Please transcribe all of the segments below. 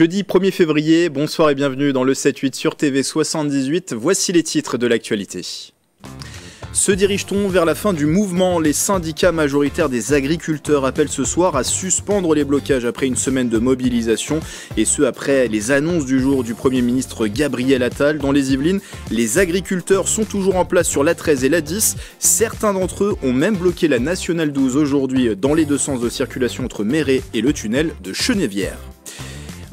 Jeudi 1er février, bonsoir et bienvenue dans le 7-8 sur TV 78. Voici les titres de l'actualité. Se dirige-t-on vers la fin du mouvement? Les syndicats majoritaires des agriculteurs appellent ce soir à suspendre les blocages après une semaine de mobilisation, et ce après les annonces du jour du Premier ministre Gabriel Attal. Dans les Yvelines, les agriculteurs sont toujours en place sur l'A13 et l'A10. Certains d'entre eux ont même bloqué la Nationale 12 aujourd'hui dans les deux sens de circulation entre Méret et le tunnel de Chenevière.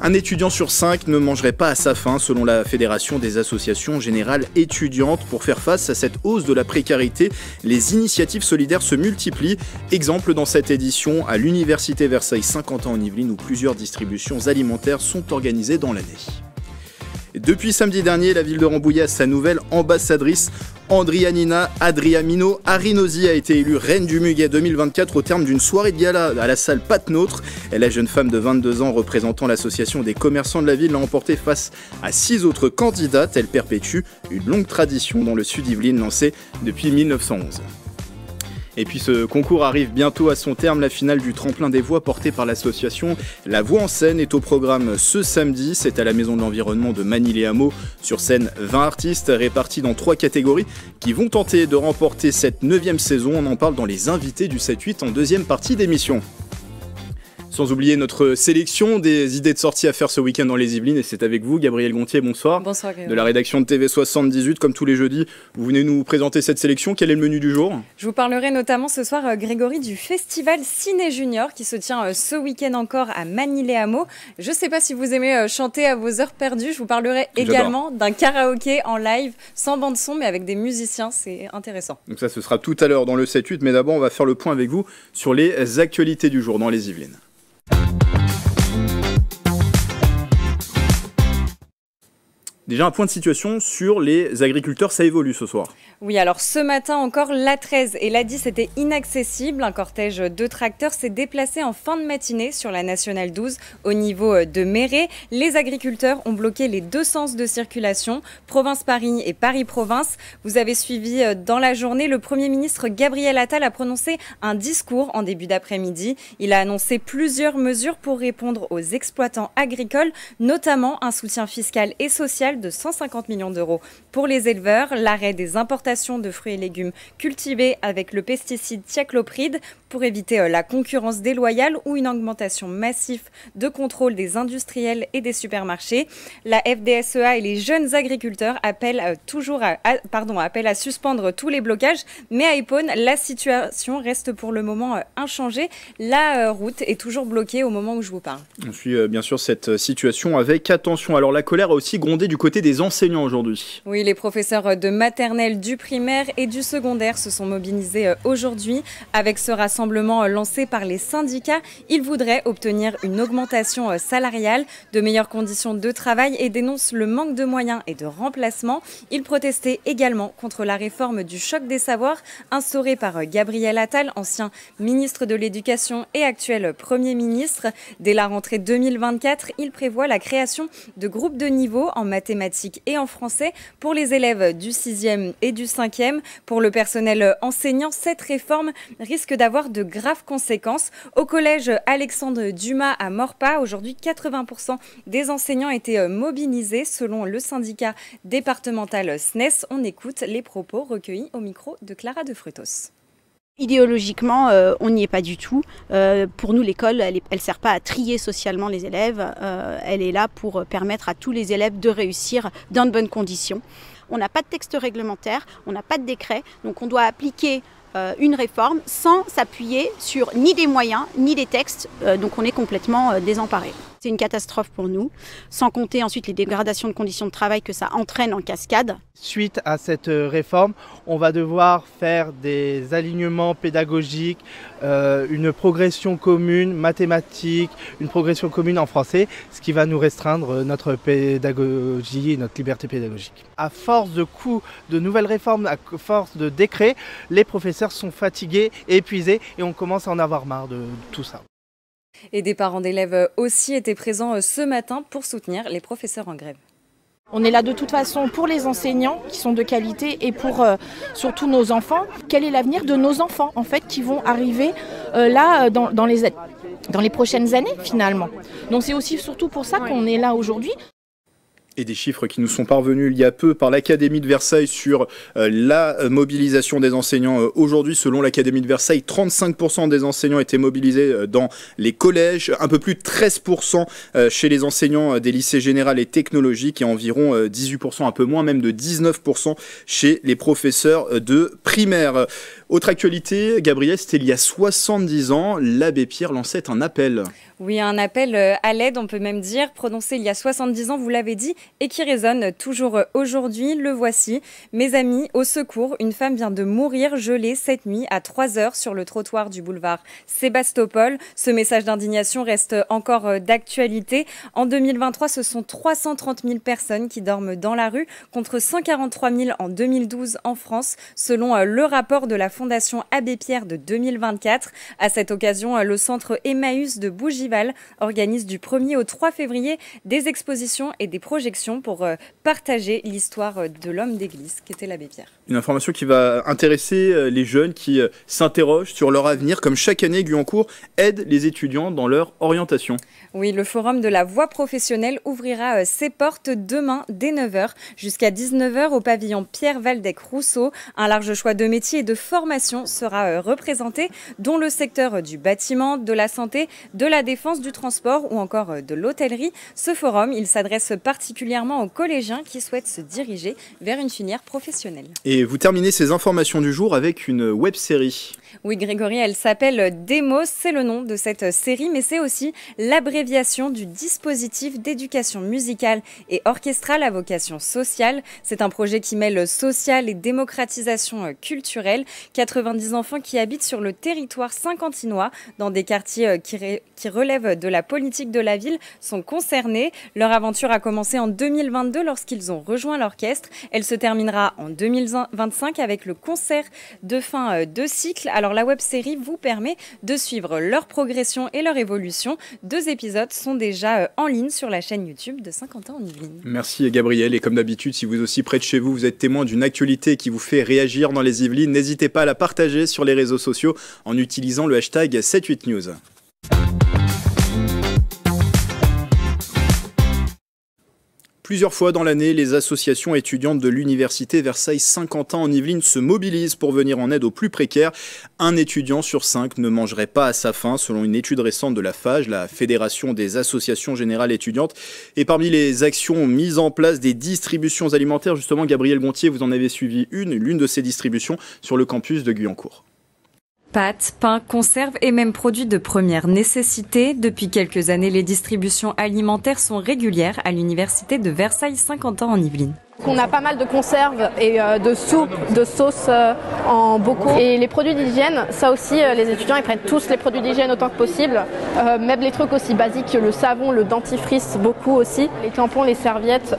Un étudiant sur 5 ne mangerait pas à sa faim, selon la Fédération des associations générales étudiantes. Pour faire face à cette hausse de la précarité, les initiatives solidaires se multiplient. Exemple dans cette édition à l'Université Versailles-Saint-Quentin en Yvelines, où plusieurs distributions alimentaires sont organisées dans l'année. Depuis samedi dernier, la ville de Rambouillet a sa nouvelle ambassadrice. Andrianina Adriamino Arinosi a été élue reine du Muguet 2024 au terme d'une soirée de gala à la salle Patenôtre. La jeune femme de 22 ans représentant l'association des commerçants de la ville l'a emportée face à 6 autres candidates. Elle perpétue une longue tradition dans le sud Yvelines lancée depuis 1911. Et puis ce concours arrive bientôt à son terme. La finale du tremplin des voix portée par l'association La Voix en Scène est au programme ce samedi. C'est à la Maison de l'Environnement de Manille-les-Hameaux. Sur scène, 20 artistes répartis dans 3 catégories qui vont tenter de remporter cette 9e saison. On en parle dans les invités du 7-8 en deuxième partie d'émission. Sans oublier notre sélection des idées de sortie à faire ce week-end dans les Yvelines. Et c'est avec vous, Gabriel Gontier, bonsoir. Bonsoir, Gabriel. De la rédaction de TV 78, comme tous les jeudis, vous venez nous présenter cette sélection. Quel est le menu du jour? Je vous parlerai notamment ce soir, Grégory, du festival Ciné Junior qui se tient ce week-end encore à Manille-les-Hameaux. Je ne sais pas si vous aimez chanter à vos heures perdues. Je vous parlerai également d'un karaoké en live, sans bande-son, mais avec des musiciens. C'est intéressant. Donc ça, ce sera tout à l'heure dans le 7-8. Mais d'abord, on va faire le point avec vous sur les actualités du jour dans les Yvelines. Déjà un point de situation sur les agriculteurs, ça évolue ce soir. Oui, alors ce matin encore, l'A13 et l'A10 étaient inaccessibles. Un cortège de tracteurs s'est déplacé en fin de matinée sur la Nationale 12 au niveau de Méret. Les agriculteurs ont bloqué les deux sens de circulation, Province-Paris et Paris-Province. Vous avez suivi dans la journée, le Premier ministre Gabriel Attal a prononcé un discours en début d'après-midi. Il a annoncé plusieurs mesures pour répondre aux exploitants agricoles, notamment un soutien fiscal et social de 150 millions d'euros pour les éleveurs, l'arrêt des importations de fruits et légumes cultivés avec le pesticide thiaclopride pour éviter la concurrence déloyale ou une augmentation massive de contrôle des industriels et des supermarchés. La FDSEA et les jeunes agriculteurs appellent à suspendre tous les blocages, mais à Épône, la situation reste pour le moment inchangée. La route est toujours bloquée au moment où je vous parle. On suit bien sûr cette situation avec attention. Alors la colère a aussi grondé du côté des enseignants aujourd'hui. Oui, les professeurs de maternelle, du primaire et du secondaire se sont mobilisés aujourd'hui. Avec ce rassemblement lancé par les syndicats, ils voudraient obtenir une augmentation salariale, de meilleures conditions de travail et dénoncent le manque de moyens et de remplacement. Ils protestaient également contre la réforme du choc des savoirs instaurée par Gabriel Attal, ancien ministre de l'Éducation et actuel Premier ministre. Dès la rentrée 2024, il prévoit la création de groupes de niveau en mathématiques et en français pour les élèves du 6e et du 5e. Pour le personnel enseignant, cette réforme risque d'avoir de graves conséquences. Au collège Alexandre Dumas à Maurepas, aujourd'hui 80% des enseignants étaient mobilisés selon le syndicat départemental SNES. On écoute les propos recueillis au micro de Clara de Frutos. Idéologiquement, on n'y est pas du tout. Pour nous, l'école, elle ne sert pas à trier socialement les élèves. Elle est là pour permettre à tous les élèves de réussir dans de bonnes conditions. On n'a pas de texte réglementaire, on n'a pas de décret, donc on doit appliquer une réforme sans s'appuyer sur ni des moyens, ni des textes, donc on est complètement désemparé. C'est une catastrophe pour nous, sans compter ensuite les dégradations de conditions de travail que ça entraîne en cascade. Suite à cette réforme, on va devoir faire des alignements pédagogiques, une progression commune mathématique, une progression commune en français, ce qui va nous restreindre notre pédagogie et notre liberté pédagogique. À force de coups de nouvelles réformes, à force de décrets, les professeurs sont fatigués, épuisés et on commence à en avoir marre de tout ça. Et des parents d'élèves aussi étaient présents ce matin pour soutenir les professeurs en grève. On est là de toute façon pour les enseignants qui sont de qualité et pour surtout nos enfants. Quel est l'avenir de nos enfants en fait qui vont arriver là dans les dans les prochaines années finalement. Donc c'est aussi surtout pour ça qu'on est là aujourd'hui. Et des chiffres qui nous sont parvenus il y a peu par l'Académie de Versailles sur la mobilisation des enseignants. Aujourd'hui, selon l'Académie de Versailles, 35% des enseignants étaient mobilisés dans les collèges, un peu plus de 13% chez les enseignants des lycées généraux et technologiques et environ 18%, un peu moins même de 19% chez les professeurs de primaire. Autre actualité, Gabrielle, c'était il y a 70 ans, l'abbé Pierre lançait un appel. Oui, un appel à l'aide, on peut même dire, prononcé il y a 70 ans, vous l'avez dit, et qui résonne toujours aujourd'hui. Le voici. Mes amis, au secours, une femme vient de mourir gelée cette nuit à 3h sur le trottoir du boulevard Sébastopol. Ce message d'indignation reste encore d'actualité. En 2023, ce sont 330 000 personnes qui dorment dans la rue, contre 143 000 en 2012 en France, selon le rapport de la Fondation Abbé Pierre de 2024. À cette occasion, le centre Emmaüs de Bougival organise du 1er au 3 février des expositions et des projections pour partager l'histoire de l'homme d'église qu'était l'abbé Pierre. Une information qui va intéresser les jeunes qui s'interrogent sur leur avenir. Comme chaque année, Guyancourt aide les étudiants dans leur orientation. Oui, le forum de la voie professionnelle ouvrira ses portes demain dès 9h jusqu'à 19h au pavillon Pierre Waldeck-Rousseau. Un large choix de métiers et de formations sera représenté, dont le secteur du bâtiment, de la santé, de la défense, du transport ou encore de l'hôtellerie. Ce forum, il s'adresse particulièrement aux collégiens qui souhaitent se diriger vers une filière professionnelle. Et vous terminez ces informations du jour avec une web-série. Oui, Grégory, elle s'appelle Demos, c'est le nom de cette série, mais c'est aussi l'abréviation du dispositif d'éducation musicale et orchestrale à vocation sociale. C'est un projet qui mêle social et démocratisation culturelle. 90 enfants qui habitent sur le territoire saint-quentinois, dans des quartiers qui relèvent de la politique de la ville, sont concernés. Leur aventure a commencé en 2022 lorsqu'ils ont rejoint l'orchestre. Elle se terminera en 2025 avec le concert de fin de cycle. Alors la web-série vous permet de suivre leur progression et leur évolution. 2 épisodes sont déjà en ligne sur la chaîne YouTube de Saint-Quentin-en-Yvelines. Merci Gabrielle, et comme d'habitude, si vous aussi près de chez vous, vous êtes témoin d'une actualité qui vous fait réagir dans les Yvelines, n'hésitez pas à la partager sur les réseaux sociaux en utilisant le hashtag 78news. Plusieurs fois dans l'année, les associations étudiantes de l'université Versailles-Saint-Quentin en Yvelines se mobilisent pour venir en aide aux plus précaires. Un étudiant sur 5 ne mangerait pas à sa faim, selon une étude récente de la FAGE, la Fédération des associations générales étudiantes. Et parmi les actions mises en place, des distributions alimentaires, justement, Gabriel Gontier, vous en avez suivi l'une de ces distributions sur le campus de Guyancourt. Pâtes, pain, conserves et même produits de première nécessité. Depuis quelques années, les distributions alimentaires sont régulières à l'université de Versailles-Saint-Quentin en Yvelines. On a pas mal de conserves et de soupes, de sauces en bocaux. Et les produits d'hygiène, ça aussi, les étudiants ils prennent tous les produits d'hygiène autant que possible. Même les trucs aussi basiques que le savon, le dentifrice, beaucoup aussi. Les tampons, les serviettes.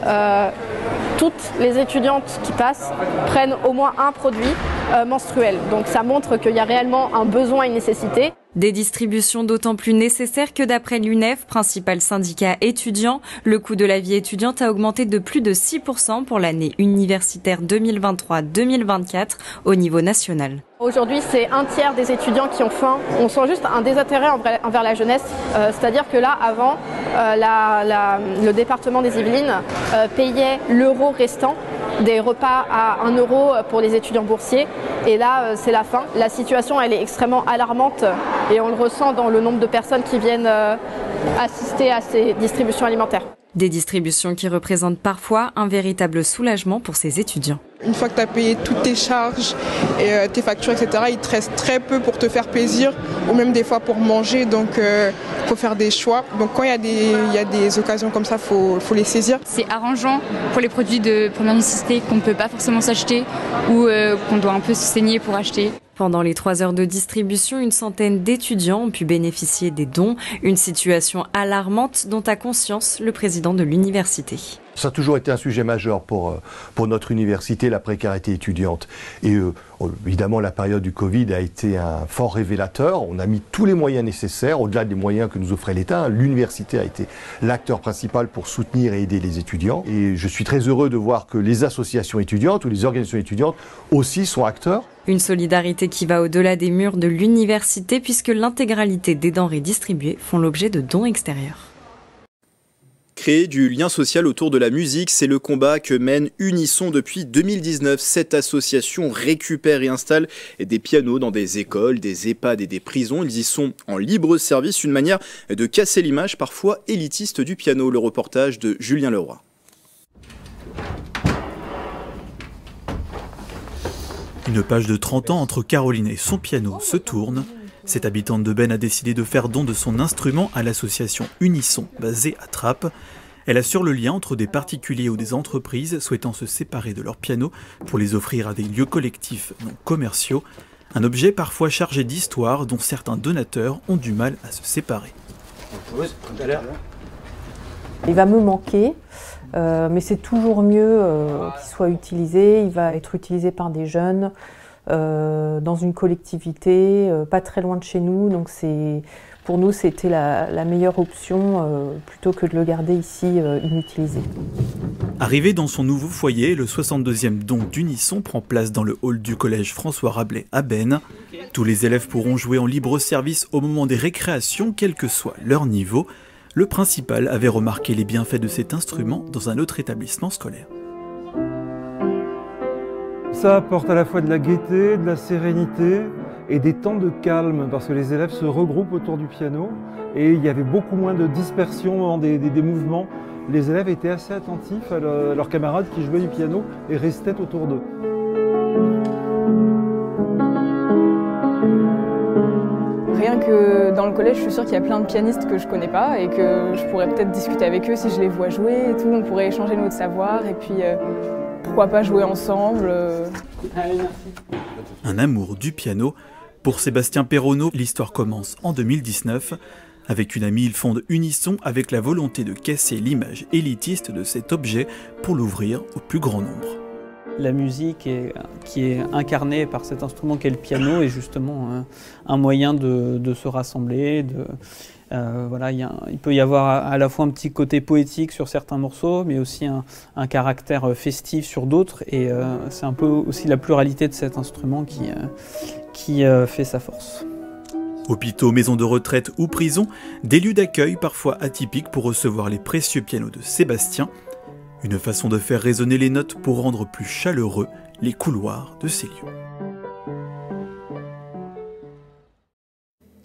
Toutes les étudiantes qui passent prennent au moins un produit menstruel. Donc ça montre qu'il y a réellement un besoin et une nécessité. Des distributions d'autant plus nécessaires que d'après l'UNEF, principal syndicat étudiant, le coût de la vie étudiante a augmenté de plus de 6% pour l'année universitaire 2023-2024 au niveau national. Aujourd'hui, c'est un tiers des étudiants qui ont faim. On sent juste un désintérêt envers la jeunesse. C'est-à-dire que là, avant, le département des Yvelines payait l'euro restant des repas à 1 euro pour les étudiants boursiers. Et là, c'est la fin. La situation, elle est extrêmement alarmante et on le ressent dans le nombre de personnes qui viennent assister à ces distributions alimentaires. Des distributions qui représentent parfois un véritable soulagement pour ces étudiants. Une fois que tu as payé toutes tes charges et tes factures, etc., il te reste très peu pour te faire plaisir ou même des fois pour manger, donc il faut faire des choix. Donc quand il y a des occasions comme ça, faut les saisir. C'est arrangeant pour les produits de première nécessité qu'on ne peut pas forcément s'acheter ou qu'on doit un peu se saigner pour acheter. Pendant les 3 heures de distribution, une centaine d'étudiants ont pu bénéficier des dons. Une situation alarmante dont a conscience le président de l'université. Ça a toujours été un sujet majeur pour notre université, la précarité étudiante. Et évidemment, la période du Covid a été un fort révélateur. On a mis tous les moyens nécessaires, au-delà des moyens que nous offrait l'État. L'université a été l'acteur principal pour soutenir et aider les étudiants. Et je suis très heureux de voir que les associations étudiantes ou les organisations étudiantes aussi sont acteurs. Une solidarité qui va au-delà des murs de l'université puisque l'intégralité des denrées distribuées font l'objet de dons extérieurs. Créer du lien social autour de la musique, c'est le combat que mène Unisson depuis 2019. Cette association récupère et installe des pianos dans des écoles, des EHPAD et des prisons. Ils y sont en libre service, une manière de casser l'image parfois élitiste du piano. Le reportage de Julien Leroy. Une page de 30 ans entre Caroline et son piano se tourne. Cette habitante de Benne a décidé de faire don de son instrument à l'association Unisson, basée à Trappes. Elle assure le lien entre des particuliers ou des entreprises souhaitant se séparer de leur piano pour les offrir à des lieux collectifs non commerciaux. Un objet parfois chargé d'histoire dont certains donateurs ont du mal à se séparer. Il va me manquer, mais c'est toujours mieux qu'il soit utilisé. Il va être utilisé par des jeunes. Dans une collectivité, pas très loin de chez nous, donc pour nous c'était la meilleure option plutôt que de le garder ici inutilisé. Arrivé dans son nouveau foyer, le 62e don d'Unisson prend place dans le hall du collège François Rabelais à Benne. Tous les élèves pourront jouer en libre service au moment des récréations, quel que soit leur niveau. Le principal avait remarqué les bienfaits de cet instrument dans un autre établissement scolaire. Ça apporte à la fois de la gaieté, de la sérénité et des temps de calme parce que les élèves se regroupent autour du piano et il y avait beaucoup moins de dispersion des mouvements. Les élèves étaient assez attentifs à leurs camarades qui jouaient du piano et restaient autour d'eux. Rien que dans le collège, je suis sûre qu'il y a plein de pianistes que je connais pas et que je pourrais peut-être discuter avec eux si je les vois jouer et tout. On pourrait échanger notre savoir et puis pourquoi pas jouer ensemble. Un amour du piano. Pour Sébastien Perronneau, l'histoire commence en 2019. Avec une amie, ils fondent Unisson avec la volonté de casser l'image élitiste de cet objet pour l'ouvrir au plus grand nombre. La musique qui est incarnée par cet instrument qu'est le piano est justement un moyen de se rassembler. Voilà, il peut y avoir à la fois un petit côté poétique sur certains morceaux, mais aussi un caractère festif sur d'autres. Et c'est un peu aussi la pluralité de cet instrument qui fait sa force. Hôpitaux, maisons de retraite ou prisons, des lieux d'accueil parfois atypiques pour recevoir les précieux pianos de Sébastien. Une façon de faire résonner les notes pour rendre plus chaleureux les couloirs de ces lieux.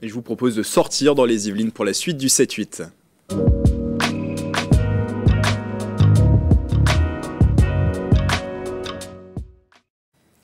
Et je vous propose de sortir dans les Yvelines pour la suite du 7-8.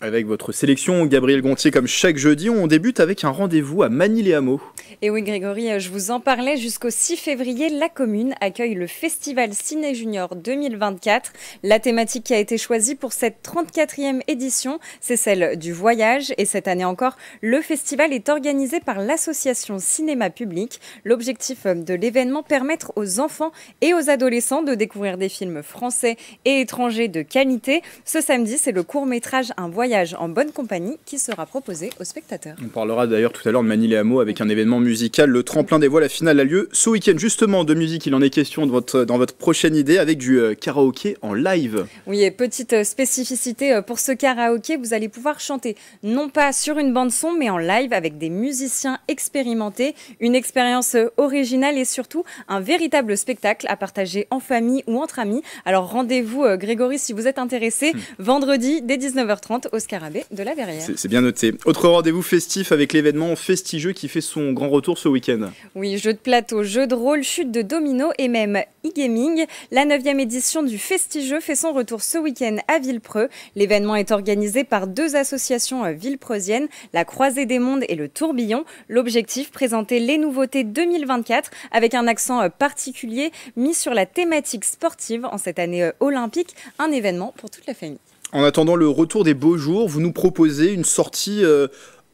Avec votre sélection, Gabriel Gontier, comme chaque jeudi, on débute avec un rendez-vous à Magny-les-Hameaux. Et oui Grégory, je vous en parlais, jusqu'au 6 février, la commune accueille le Festival Ciné Junior 2024. La thématique qui a été choisie pour cette 34e édition, c'est celle du voyage. Et cette année encore, le festival est organisé par l'association Cinéma Public. L'objectif de l'événement, permettre aux enfants et aux adolescents de découvrir des films français et étrangers de qualité. Ce samedi, c'est le court-métrage Un voyage en bonne compagnie qui sera proposé aux spectateurs. On parlera d'ailleurs tout à l'heure de Magny-les-Hameaux avec un événement musical, le tremplin des voix. La finale a lieu ce week-end. Justement, de musique, il en est question dans votre prochaine idée avec du karaoké en live. Oui, et petite spécificité pour ce karaoké, vous allez pouvoir chanter non pas sur une bande-son, mais en live avec des musiciens expérimentés. Une expérience originale et surtout un véritable spectacle à partager en famille ou entre amis. Alors rendez-vous, Grégory, si vous êtes intéressé, vendredi dès 19h30 au Scarabée de la Verrière. C'est bien noté. Autre rendez-vous festif avec l'événement Festigeux qui fait son grand retour ce week-end. Oui, jeux de plateau, jeux de rôle, chute de domino et même e-gaming. La 9e édition du Festigeux fait son retour ce week-end à Villepreux. L'événement est organisé par 2 associations villepreusiennes, la Croisée des Mondes et le Tourbillon. L'objectif, présenter les nouveautés 2024 avec un accent particulier mis sur la thématique sportive en cette année olympique. Un événement pour toute la famille. En attendant le retour des beaux jours, vous nous proposez une sortie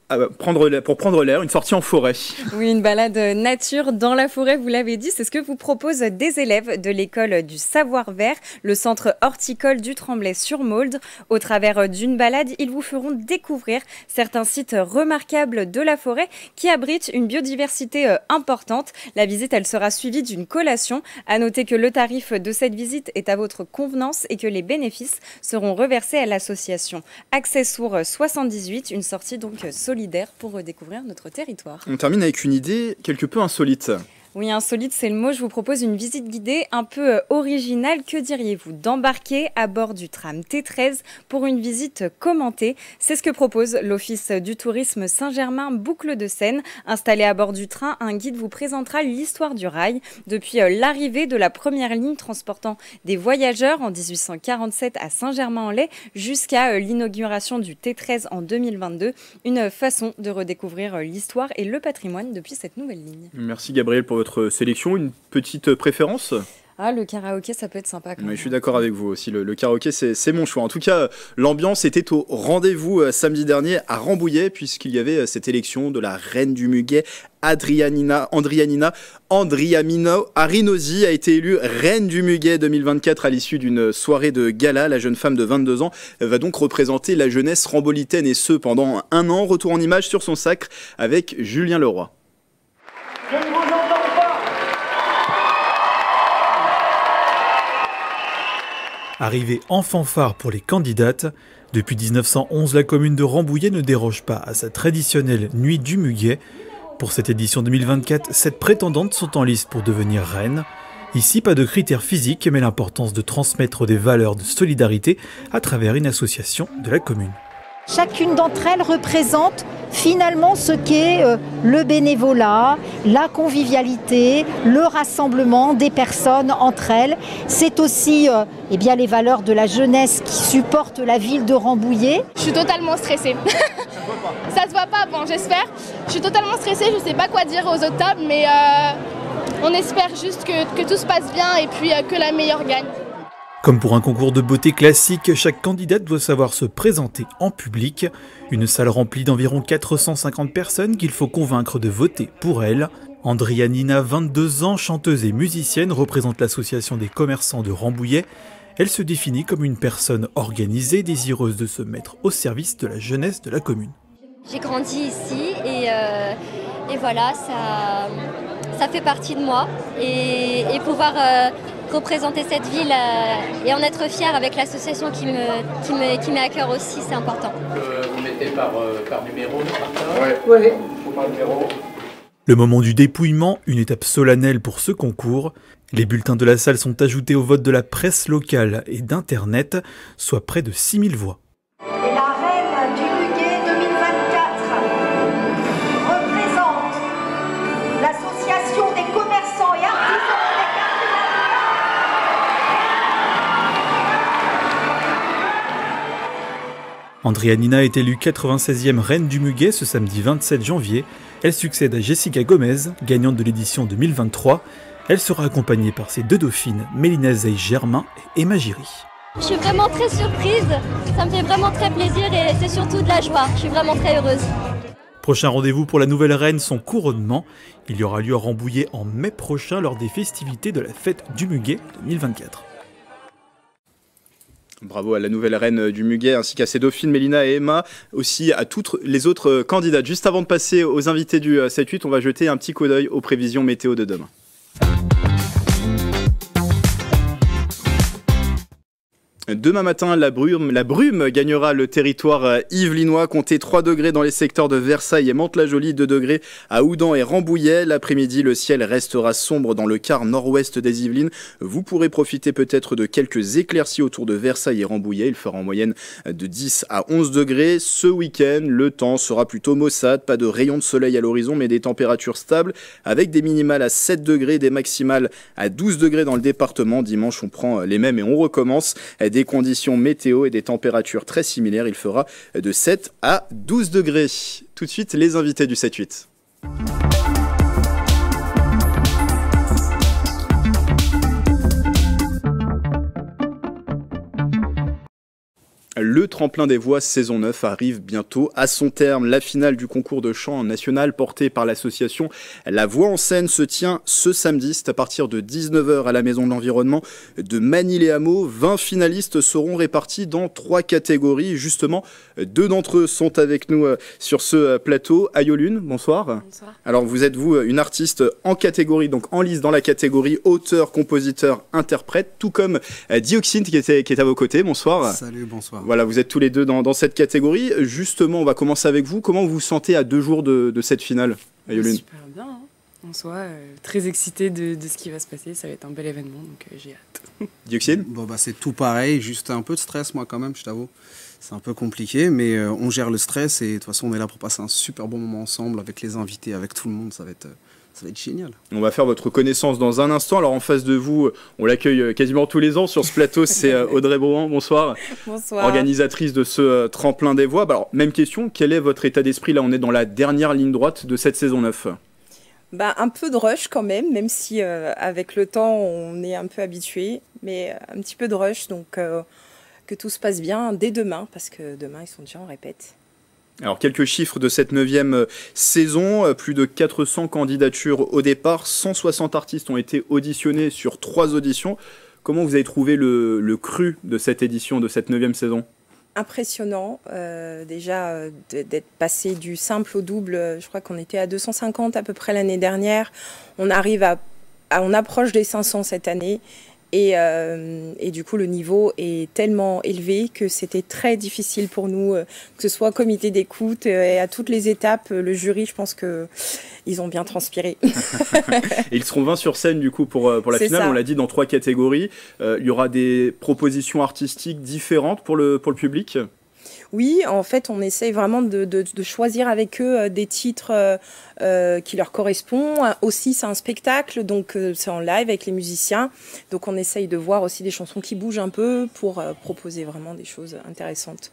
pour prendre l'air, une sortie en forêt. Oui, une balade nature dans la forêt, vous l'avez dit, c'est ce que vous proposent des élèves de l'école du Savoir-Vert, le centre horticole du Tremblay-sur-Mauldre. Au travers d'une balade, ils vous feront découvrir certains sites remarquables de la forêt qui abritent une biodiversité importante. La visite, elle sera suivie d'une collation. À noter que le tarif de cette visite est à votre convenance et que les bénéfices seront reversés à l'association Accessour 78, une sortie donc solidaire pour redécouvrir notre territoire. On termine avec une idée quelque peu insolite. Oui, insolite, c'est le mot. Je vous propose une visite guidée un peu originale. Que diriez-vous d'embarquer à bord du tram T13 pour une visite commentée? C'est ce que propose l'Office du tourisme Saint-Germain Boucle de Seine. Installé à bord du train, un guide vous présentera l'histoire du rail depuis l'arrivée de la première ligne transportant des voyageurs en 1847 à Saint-Germain-en-Laye jusqu'à l'inauguration du T13 en 2022. Une façon de redécouvrir l'histoire et le patrimoine depuis cette nouvelle ligne. Merci Gabriel pour votre sélection. Une petite préférence ? Ah, le karaoké, ça peut être sympa quand même. Mais je suis d'accord avec vous aussi, le karaoké c'est mon choix. En tout cas, l'ambiance était au rendez-vous samedi dernier à Rambouillet, puisqu'il y avait cette élection de la reine du muguet. Andriamina Arinosi a été élue reine du muguet 2024 à l'issue d'une soirée de gala. La jeune femme de 22 ans va donc représenter la jeunesse rambolitaine et ce pendant 1 an. Retour en image sur son sacre avec Julien Leroy. Je ne vous entends pas. Arrivée en fanfare pour les candidates, depuis 1911, la commune de Rambouillet ne déroge pas à sa traditionnelle nuit du muguet. Pour cette édition 2024, 7 prétendantes sont en lice pour devenir reines. Ici, pas de critères physiques, mais l'importance de transmettre des valeurs de solidarité à travers une association de la commune. Chacune d'entre elles représente finalement ce qu'est le bénévolat, la convivialité, le rassemblement des personnes entre elles. C'est aussi les valeurs de la jeunesse qui supportent la ville de Rambouillet. Je suis totalement stressée. Ça se voit pas, bon j'espère. Je suis totalement stressée, je sais pas quoi dire aux autres tables, mais on espère juste que tout se passe bien et puis que la meilleure gagne. Comme pour un concours de beauté classique, chaque candidate doit savoir se présenter en public. Une salle remplie d'environ 450 personnes qu'il faut convaincre de voter pour elle. Andrianina, 22 ans, chanteuse et musicienne, représente l'association des commerçants de Rambouillet. Elle se définit comme une personne organisée, désireuse de se mettre au service de la jeunesse de la commune. J'ai grandi ici et voilà, ça fait partie de moi. Et pouvoir représenter cette ville et en être fière avec l'association qui met à cœur aussi, c'est important. Vous mettez par numéro, Oui. Par numéro. Le moment du dépouillement, une étape solennelle pour ce concours. Les bulletins de la salle sont ajoutés au vote de la presse locale et d'Internet, soit près de 6000 voix. Et la reine du muguet 2024 représente l'association des commerçants et artisans. Andrianina est élue 96e reine du muguet ce samedi 27 janvier. Elle succède à Jessica Gomez, gagnante de l'édition 2023. Elle sera accompagnée par ses 2 dauphines, Mélina Zey-Germain et Emma Giry. Je suis vraiment très surprise, ça me fait vraiment très plaisir et c'est surtout de la joie. Je suis vraiment très heureuse. Prochain rendez-vous pour la nouvelle reine, son couronnement. Il y aura lieu à Rambouillet en mai prochain lors des festivités de la fête du muguet 2024. Bravo à la nouvelle reine du muguet ainsi qu'à ses dauphines Mélina et Emma, aussi à toutes les autres candidates. Juste avant de passer aux invités du 7-8, on va jeter un petit coup d'œil aux prévisions météo de demain. Demain matin, la brume gagnera le territoire yvelinois. Comptez 3 degrés dans les secteurs de Versailles et Mantes-la-Jolie, 2 degrés à Houdan et Rambouillet. L'après-midi, le ciel restera sombre dans le quart nord-ouest des Yvelines. Vous pourrez profiter peut-être de quelques éclaircies autour de Versailles et Rambouillet. Il fera en moyenne de 10 à 11 degrés. Ce week-end, le temps sera plutôt maussade. Pas de rayons de soleil à l'horizon, mais des températures stables avec des minimales à 7 degrés, des maximales à 12 degrés dans le département. Dimanche, on prend les mêmes et on recommence. Des conditions météo et des températures très similaires. Il fera de 7 à 12 degrés. Tout de suite, les invités du 7-8. Le tremplin des voix saison 9 arrive bientôt à son terme. La finale du concours de chant national porté par l'association La Voix en Scène se tient ce samedi. C'est à partir de 19h à la Maison de l'Environnement de Magny-les-Hameaux. 20 finalistes seront répartis dans 3 catégories. Justement, 2 d'entre eux sont avec nous sur ce plateau. Ayolune, bonsoir. Bonsoir. Alors vous êtes une artiste en catégorie, donc en lice dans la catégorie auteur, compositeur, interprète, tout comme Dioxine qui est à vos côtés. Bonsoir. Salut, bonsoir. Voilà, vous êtes tous les deux dans cette catégorie. Justement, on va commencer avec vous. Comment vous vous sentez à 2 jours de cette finale, Ayolune? Super bien, hein. En soi, très excitée de ce qui va se passer. Ça va être un bel événement, donc j'ai hâte. Dioxine? Bon, bah, c'est tout pareil, juste un peu de stress, moi, quand même, je t'avoue. C'est un peu compliqué, mais on gère le stress et de toute façon, on est là pour passer un super bon moment ensemble avec les invités, avec tout le monde. Ça va être génial. On va faire votre connaissance dans un instant. Alors en face de vous, on l'accueille quasiment tous les ans sur ce plateau, c'est Audrey Brouhan. Bonsoir. Bonsoir. Organisatrice de ce tremplin des voix. Alors même question, quel est votre état d'esprit? Là on est dans la dernière ligne droite de cette saison 9. Un peu de rush quand même si avec le temps on est un peu habitué, mais un petit peu de rush, donc que tout se passe bien dès demain, parce que demain ils sont déjà en répète. Alors quelques chiffres de cette 9e saison, plus de 400 candidatures au départ, 160 artistes ont été auditionnés sur 3 auditions. Comment vous avez trouvé le cru de cette édition, de cette 9e saison? Impressionnant, déjà d'être passé du simple au double. Je crois qu'on était à 250 à peu près l'année dernière. On arrive on approche des 500 cette année. Et du coup, le niveau est tellement élevé que c'était très difficile pour nous, que ce soit comité d'écoute et à toutes les étapes. Le jury, je pense qu'ils ont bien transpiré. Et ils seront 20 sur scène du coup pour la finale. Ça. On l'a dit, dans 3 catégories. Il y aura des propositions artistiques différentes pour le public. Oui, en fait, on essaye vraiment de choisir avec eux des titres qui leur correspondent. Aussi, c'est un spectacle, donc c'est en live avec les musiciens. Donc on essaye de voir aussi des chansons qui bougent un peu pour proposer vraiment des choses intéressantes.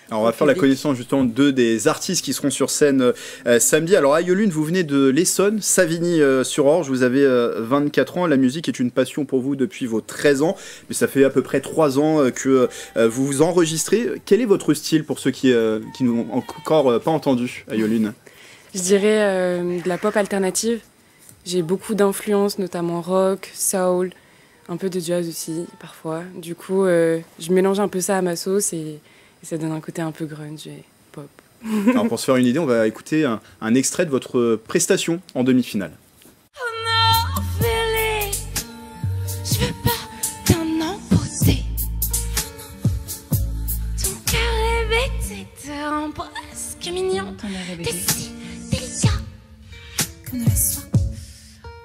Alors on va faire la connaissance justement des artistes qui seront sur scène samedi. Alors Ayolune, vous venez de l'Essonne, Savigny-sur-Orge, vous avez 24 ans, la musique est une passion pour vous depuis vos 13 ans, mais ça fait à peu près 3 ans que vous vous enregistrez. Quel est votre style pour ceux qui n'ont encore pas entendu, Ayolune? Je dirais de la pop alternative. J'ai beaucoup d'influences, notamment rock, soul, un peu de jazz aussi parfois. Du coup, je mélange un peu ça à ma sauce et ça donne un côté un peu grunge et pop. Alors pour se faire une idée, on va écouter un extrait de votre prestation en demi-finale. Je veux pas t'en emposer. Ton cœur est bête, te rend presque mignon. T'es si délicat comme la soie.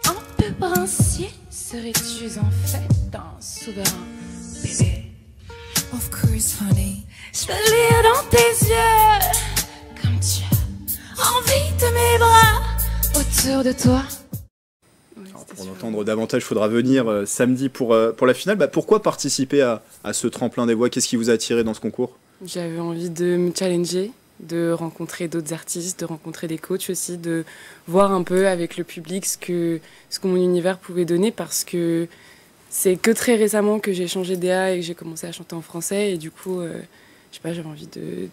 Un peu princier, serais-tu en fait un souverain bébé? Of course, honey. Je peux lire dans tes yeux comme tu as envie de mes bras autour de toi. Alors, pour en entendre davantage, il faudra venir samedi pour la finale. Pourquoi participer à ce tremplin des voix? Qu'est-ce qui vous a attiré dans ce concours? J'avais envie de me challenger, de rencontrer d'autres artistes, de rencontrer des coachs aussi, de voir un peu avec le public ce que mon univers pouvait donner, parce que c'est que très récemment que j'ai changé d'EA et que j'ai commencé à chanter en français, et du coup, je sais pas, j'avais envie de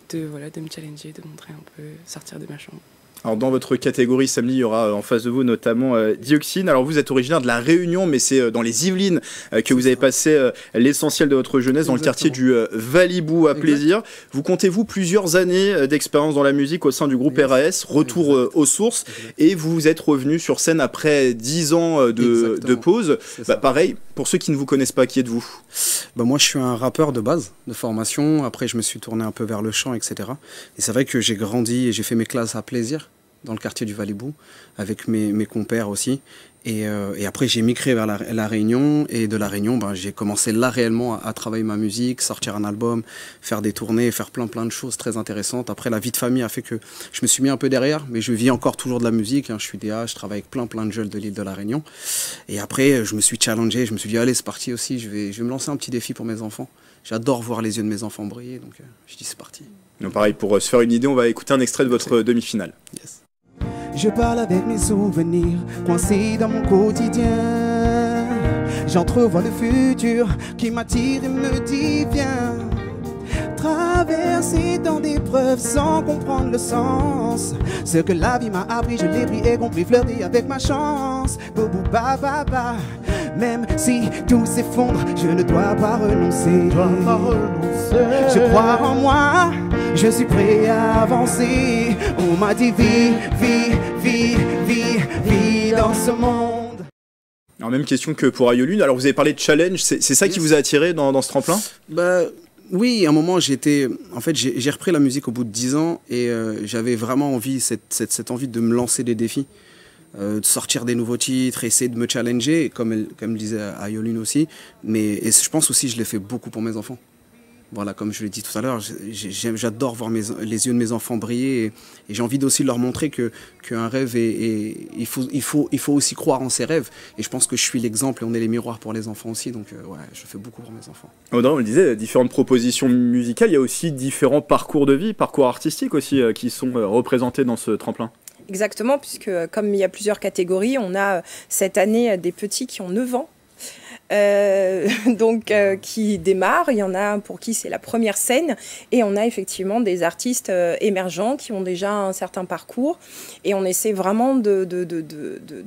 me challenger, de montrer un peu, sortir de ma chambre. Alors dans votre catégorie samedi, il y aura en face de vous notamment Dioxine. Alors vous êtes originaire de la Réunion, mais c'est dans les Yvelines que vous avez passé l'essentiel de votre jeunesse. Exactement. Dans le quartier du Valibou à Plaisir. Vous comptez-vous plusieurs années d'expérience dans la musique au sein du groupe RAS, retour aux sources, et vous êtes revenu sur scène après 10 ans de pause. Pareil, pour ceux qui ne vous connaissent pas, qui êtes-vous? Moi je suis un rappeur de base, de formation. Après je me suis tourné un peu vers le chant, etc. Et c'est vrai que j'ai grandi et j'ai fait mes classes à Plaisir, dans le quartier du Valibou, avec mes compères aussi. Et après, j'ai migré vers la Réunion. Et de la Réunion, j'ai commencé là réellement à travailler ma musique, sortir un album, faire des tournées, faire plein de choses très intéressantes. Après, la vie de famille a fait que je me suis mis un peu derrière, mais je vis encore toujours de la musique. Je suis DA, je travaille avec plein de jeunes de l'île de la Réunion. Et après, je me suis challengé, je me suis dit, allez, c'est parti aussi, je vais me lancer un petit défi pour mes enfants. J'adore voir les yeux de mes enfants briller, donc je dis, c'est parti. Donc pareil, pour se faire une idée, on va écouter un extrait de votre demi-finale. Yes. Je parle avec mes souvenirs, coincés dans mon quotidien. J'entrevois le futur qui m'attire et me dit viens. traversé tant d'épreuves sans comprendre le sens. Ce que la vie m'a appris, je l'ai pris et compris, flirter avec ma chance. Boubou ba ba ba. Même si tout s'effondre, je ne dois pas renoncer. Je crois en moi, je suis prêt à avancer. On m'a dit vis dans ce monde. Alors même question que pour Ayolune. Alors vous avez parlé de challenge, c'est ça qui vous a attiré dans ce tremplin? Bah oui, à un moment en fait j'ai repris la musique au bout de 10 ans et j'avais vraiment envie, cette envie de me lancer des défis, de sortir des nouveaux titres, essayer de me challenger, comme disait Ayolune aussi. Et je pense aussi que je l'ai fait beaucoup pour mes enfants. Voilà, comme je l'ai dit tout à l'heure, j'adore voir les yeux de mes enfants briller et j'ai envie aussi de leur montrer qu'un rêve, il faut aussi croire en ses rêves. Et je pense que je suis l'exemple et on est les miroirs pour les enfants aussi. Donc ouais, je fais beaucoup pour mes enfants. Audrey, on le disait, différentes propositions musicales, il y a aussi différents parcours de vie, parcours artistiques aussi qui sont représentés dans ce tremplin. Exactement, puisque comme il y a plusieurs catégories, on a cette année des petits qui ont 9 ans. Qui démarrent, il y en a pour qui c'est la première scène et on a effectivement des artistes émergents qui ont déjà un certain parcours et on essaie vraiment de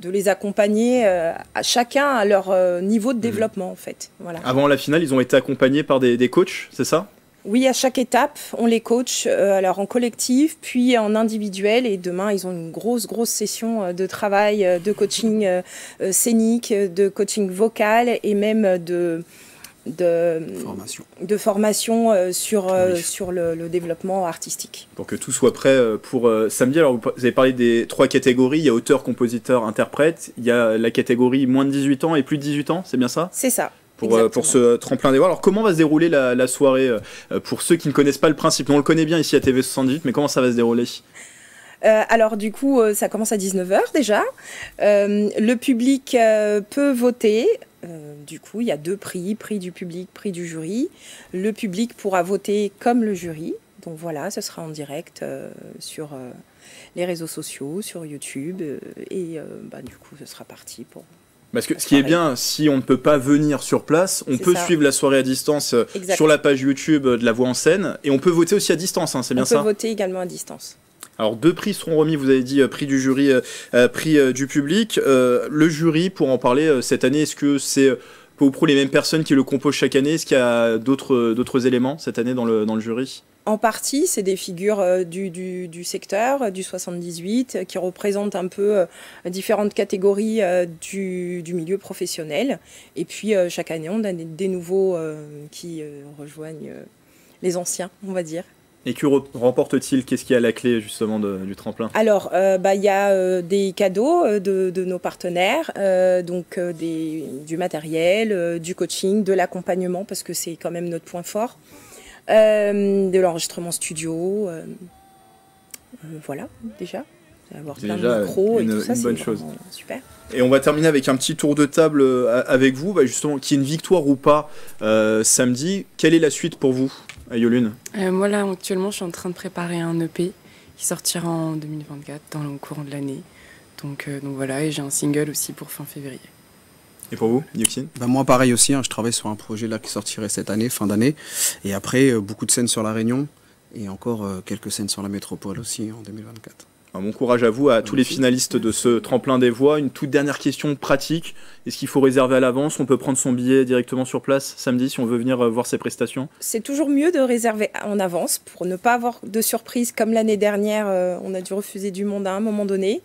les accompagner à chacun à leur niveau de développement en fait. Voilà. Avant la finale, ils ont été accompagnés par des coachs, c'est ça ? Oui, à chaque étape, on les coach, alors en collectif, puis en individuel. Et demain, ils ont une grosse session de travail, de coaching scénique, de coaching vocal et même de formation sur le développement artistique. Pour que tout soit prêt pour samedi. Alors, vous avez parlé des 3 catégories. Il y a auteur, compositeur, interprète. Il y a la catégorie moins de 18 ans et plus de 18 ans, c'est bien ça ? C'est ça. Pour ce tremplin des voix. Alors comment va se dérouler la soirée pour ceux qui ne connaissent pas le principe? On le connaît bien ici à TV78, mais comment ça va se dérouler? Alors du coup, ça commence à 19h déjà. Le public peut voter. Du coup, il y a 2 prix, prix du public, prix du jury. Le public pourra voter comme le jury. Donc voilà, ce sera en direct sur les réseaux sociaux, sur YouTube. Du coup, ce sera parti pour... Parce que ce qui est bien, si on ne peut pas venir sur place, on peut suivre la soirée à distance sur la page YouTube de La Voix en Scène et on peut voter aussi à distance, c'est bien ça ? On peut voter également à distance. Alors 2 prix seront remis, vous avez dit prix du jury, prix du public. Le jury, pour en parler cette année, est-ce que c'est peu ou prou les mêmes personnes qui le composent chaque année? Est-ce qu'il y a d'autres éléments cette année dans le jury ? En partie, c'est des figures du secteur, du 78, qui représentent un peu différentes catégories du milieu professionnel. Et puis, chaque année, on a des nouveaux qui rejoignent les anciens, on va dire. Et que remporte-t-il? Qu'est-ce qui est à la clé, justement, du tremplin? Alors, y a des cadeaux de nos partenaires, du matériel, du coaching, de l'accompagnement, parce que c'est quand même notre point fort. De l'enregistrement studio, voilà, déjà. Avoir plein de micros et tout ça, c'est bonne chose. Super. Et on va terminer avec un petit tour de table avec vous, justement, qu'il y ait une victoire ou pas samedi. Quelle est la suite pour vous, Ayolune? Moi, là, actuellement, je suis en train de préparer un EP qui sortira en 2024, dans le courant de l'année. Donc voilà, et j'ai un single aussi pour fin février. Et pour vous, Yuxin? Moi, pareil aussi, je travaille sur un projet là qui sortirait cette année, fin d'année. Et après, beaucoup de scènes sur La Réunion et encore quelques scènes sur la métropole aussi en 2024. Bon courage à vous, à tous les finalistes de ce tremplin des voix. Une toute dernière question pratique. Est-ce qu'il faut réserver à l'avance? On peut prendre son billet directement sur place samedi si on veut venir voir ses prestations? C'est toujours mieux de réserver en avance pour ne pas avoir de surprise. Comme l'année dernière, on a dû refuser du monde à un moment donné.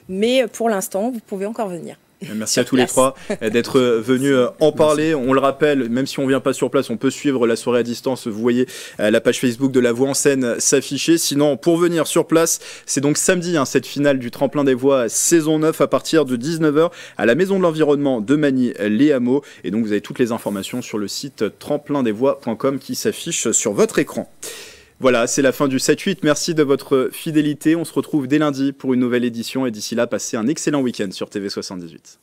Mais pour l'instant, vous pouvez encore venir. Merci à tous les 3 d'être venus en parler. On le rappelle, même si on ne vient pas sur place, on peut suivre la soirée à distance. Vous voyez la page Facebook de La Voix en Scène s'afficher. Sinon, pour venir sur place, c'est donc samedi, cette finale du Tremplin des Voix saison 9 à partir de 19h à la Maison de l'Environnement de Magny-les Hameaux. Et donc, vous avez toutes les informations sur le site tremplindesvoix.com qui s'affiche sur votre écran. Voilà, c'est la fin du 7-8. Merci de votre fidélité. On se retrouve dès lundi pour une nouvelle édition. Et d'ici là, passez un excellent week-end sur TV78.